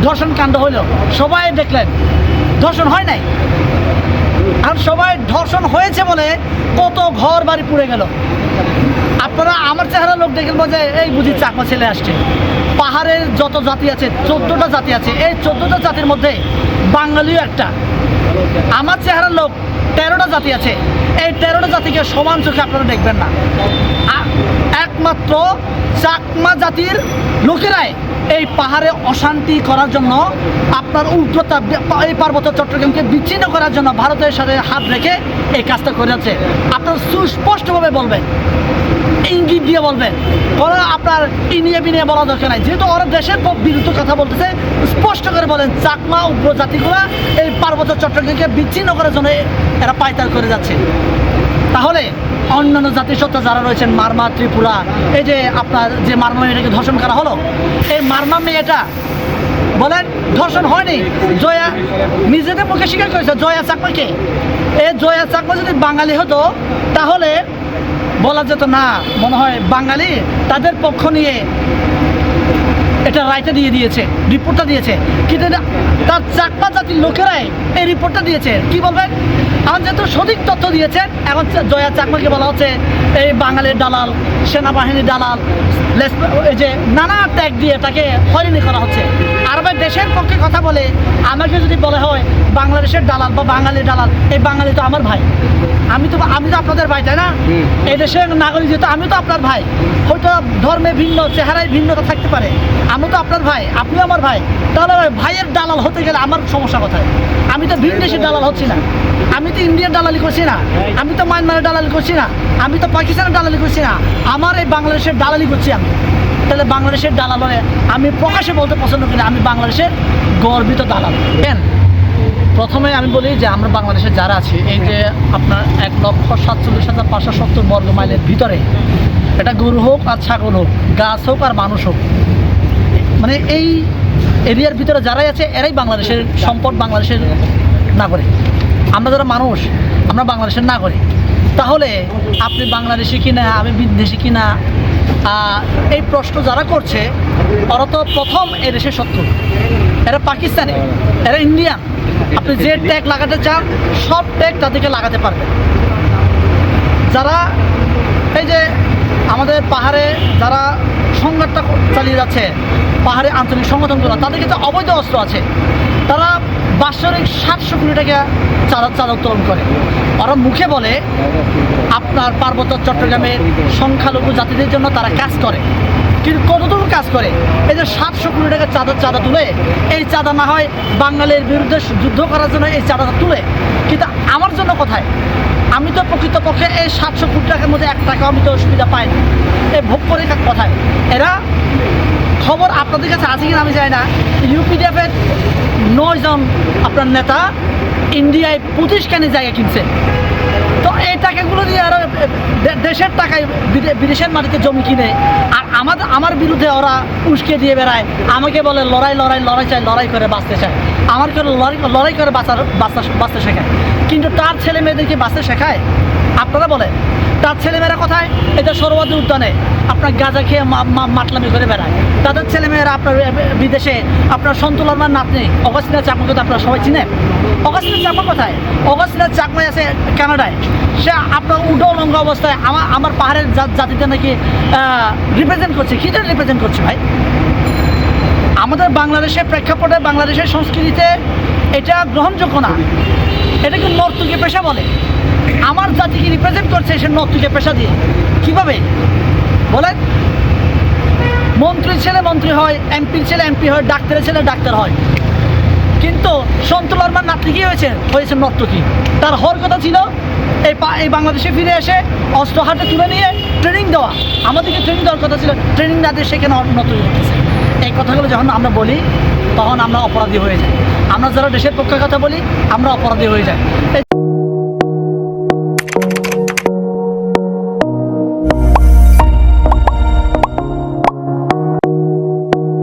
ধর্ষণ কাণ্ড হইল, সবাই দেখলেন ধর্ষণ হয় নাই। আর সবাই ধর্ষণ হয়েছে বলে কত ঘর বাড়ি পুড়ে গেল। আপনারা আমার চেহারা লোক দেখেন যে এই বুঝি চাকমা ছেলে আসছে। পাহাড়ের যত জাতি আছে 14টা জাতি আছে, এই 14টা জাতির মধ্যে বাঙালিও একটা। আমার চেহারার লোক 13টা জাতি আছে, এই 13টা জাতিকে সমান চোখে আপনারা দেখবেন না। একমাত্র চাকমা জাতির লোকেরাই এই পাহাড়ে অশান্তি করার জন্য, আপনার উগ্রতা এই পার্বত্য চট্টগ্রামকে বিচ্ছিন্ন করার জন্য ভারতের সাথে হাত রেখে এই কাজটা করেছে। আপনার সুস্পষ্টভাবে বলবেন, ইঙ্গিত দিয়ে বলবেন, ওরা আপনার ইনিয়ে বিনিয়ে বলা দরকার নাই। যেহেতু ওরা দেশের বিরুদ্ধে কথা বলতেছে, স্পষ্ট করে বলেন চাকমা উগ্র জাতিগুলা এই পার্বত্য চট্টগ্রামকে বিচ্ছিন্ন করার জন্য এরা পায়তাল করে যাচ্ছে। তাহলে অন্যান্য জাতিসত্তা যারা রয়েছেন, মারমা, ত্রিপুরা, এই যে আপনার যে মারমা মেয়েটাকে ধর্ষণ করা হলো, এই মারমা মেয়েটা বলেন ধর্ষণ হয়নি। জয়া নিজেদের মুখে স্বীকার করেছে জয়া চাকমাকে। এই জয়া চাকমা যদি বাঙালি হতো তাহলে বলা যেত না, মনে হয় বাঙালি তাদের পক্ষ নিয়ে এটা রায়টা দিয়ে দিয়েছে, রিপোর্টটা দিয়েছে। কিন্তু তার চাকমা জাতির লোকেরাই এই রিপোর্টটা দিয়েছে। কি বলবেন? এখন যেহেতু সঠিক তথ্য দিয়েছেন, এখন জয়া চাকমাকে বলা হচ্ছে এই বাঙালির দালাল, সেনাবাহিনীর দালাল, এই যে নানা ট্যাগ দিয়ে তাকে হয়রানি করা হচ্ছে। আর ভাই দেশের পক্ষে কথা বলে আমাকে যদি বলা হয় বাংলাদেশের দালাল বা বাঙালির দালাল, এই বাঙালি তো আমার ভাই, আমি তো আপনাদের ভাই, তাই না? এই দেশের নাগরিক যেহেতু আমি তো আপনার ভাই। হয়তো ধর্মে ভিন্ন, চেহারায় ভিন্নতা থাকতে পারে, আমি তো আপনার ভাই, আপনিও আমার ভাই। তাহলে ভাইয়ের দালাল হতে গেলে আমার সমস্যা কোথায়? আমি তো ভিন দেশের দালাল হচ্ছি না, আমি তো ইন্ডিয়ার দালালি করছি না, আমি তো মায়ানমারের দালালি করছি না, আমি তো পাকিস্তানের দালালি করছি না, আমার এই বাংলাদেশের দালালি করছি আমি। তাহলে বাংলাদেশের দালাল হলে আমি প্রকাশে বলতে পছন্দ করি আমি বাংলাদেশের গর্বিত দালাল। কেন? প্রথমে আমি বলি যে আমরা বাংলাদেশে যারা আছি, এই যে আপনার 1,47,570 বর্গ মাইলের ভিতরে, এটা গরু হোক আর ছাগল হোক, গাছ হোক আর মানুষ হোক, মানে এই এরিয়ার ভিতরে যারাই আছে এরাই বাংলাদেশের সম্পদ, বাংলাদেশের নাগরিক। আমরা যারা মানুষ, আমরা বাংলাদেশের নাগরিক। তাহলে আপনি বাংলাদেশি কিনা, আমি বিদেশি কিনা, এই প্রশ্ন যারা করছে ওরা তো প্রথম এই দেশের শত্রু। এরা পাকিস্তানি, এরা ইন্ডিয়ান। আপনি যে ট্যাগ লাগাতে চান সব ট্যাগ তাদেরকে লাগাতে পারবেন। যারা এই যে আমাদের পাহাড়ে যারা সংঘাতটা চালিয়ে যাচ্ছে, পাহাড়ে আঞ্চলিক সংগঠনগুলো, তাদের কাছে অবৈধ অস্ত্র আছে। তারা বাৎসরিক 700 কোটি টাকা চাঁদা উত্তোলন করে। ওরা মুখে বলে আপনার পার্বত্য চট্টগ্রামের সংখ্যালঘু জাতিদের জন্য তারা কাজ করে, কিন্তু কতটুকু কাজ করে? এই যে 700 কোটি টাকা চাঁদা তুলে, এই চাঁদা না হয় বাঙালির বিরুদ্ধে যুদ্ধ করার জন্য এই চাঁদাটা তুলে, কিন্তু আমার জন্য কোথায়? আমি তো প্রকৃতপক্ষে এই 700 কোটি টাকার মধ্যে 1 টাকাও আমি তো সুবিধা পাই না। এই ভোগ করে কোথায়? এরা খবর আপনাদের কাছে আছে কিনা আমি জানি না, ইউপিডিএফের 9 জন আপনার নেতা ইন্ডিয়ায় 25খানি জায়গা কিনছে। তো এই টাকাগুলো দিয়ে আরো দেশের টাকায় বিদেশের মাটিতে জমি কিনে, আর আমার বিরুদ্ধে ওরা উস্কে দিয়ে বেড়ায়, আমাকে বলে লড়াই চাই, লড়াই করে বাঁচতে চায়, আমার কেন লড়াই করে বাঁচতে শেখায়। কিন্তু তার ছেলে মেয়েদেরকে বাঁচতে শেখায়? আপনারা বলেন তার ছেলেমেয়েরা কোথায়? এটা সরোয়ার্দী উদ্যানে আপনার গাঁজা খেয়ে মাতলামি করে বেড়ায়। তাদের ছেলেমেয়েরা আপনার বিদেশে, আপনার সন্তুল আরমান নাতনি অগস্টিনা চাকমাকে তো আপনারা সবাই চিনেন। অগস্টিনা চাকমা কোথায়? অগস্টিনা চাকমাই আছে কানাডায়। সে আপনার উলঙ্গ অবস্থায় আমার পাহাড়ের জাতিতে নাকি রিপ্রেজেন্ট করছে। কী জন্য রিপ্রেজেন্ট করছে ভাই? আমাদের বাংলাদেশের প্রেক্ষাপটে, বাংলাদেশের সংস্কৃতিতে এটা গ্রহণযোগ্য না। এটাকে নর্তকী পেশা বলে। আমার জাতিকে রিপ্রেজেন্ট করছে সে নর্তকী পেশা দিয়ে। কিভাবে বলেন? মন্ত্রীর ছেলে মন্ত্রী হয়, এমপির ছেলে এমপি হয়, ডাক্তারের ছেলে ডাক্তার হয়, কিন্তু সন্তুল আরমান নাতনি কি হয়েছে নর্তকী। তার হওয়ার কথা ছিল এই বাংলাদেশে ফিরে এসে অস্ত্র হাতে তুলে নিয়ে ট্রেনিং দেওয়া। আমাদেরকে ট্রেনিং দেওয়ার কথা ছিল, ট্রেনিং না দিয়ে সেখানে নর্তকী করতেছে। এই কথাগুলো যখন আমরা বলি তখন আমরা অপরাধী হয়ে যাই। আমরা যারা দেশের পক্ষে কথা বলি আমরা অপরাধী হয়ে যাই।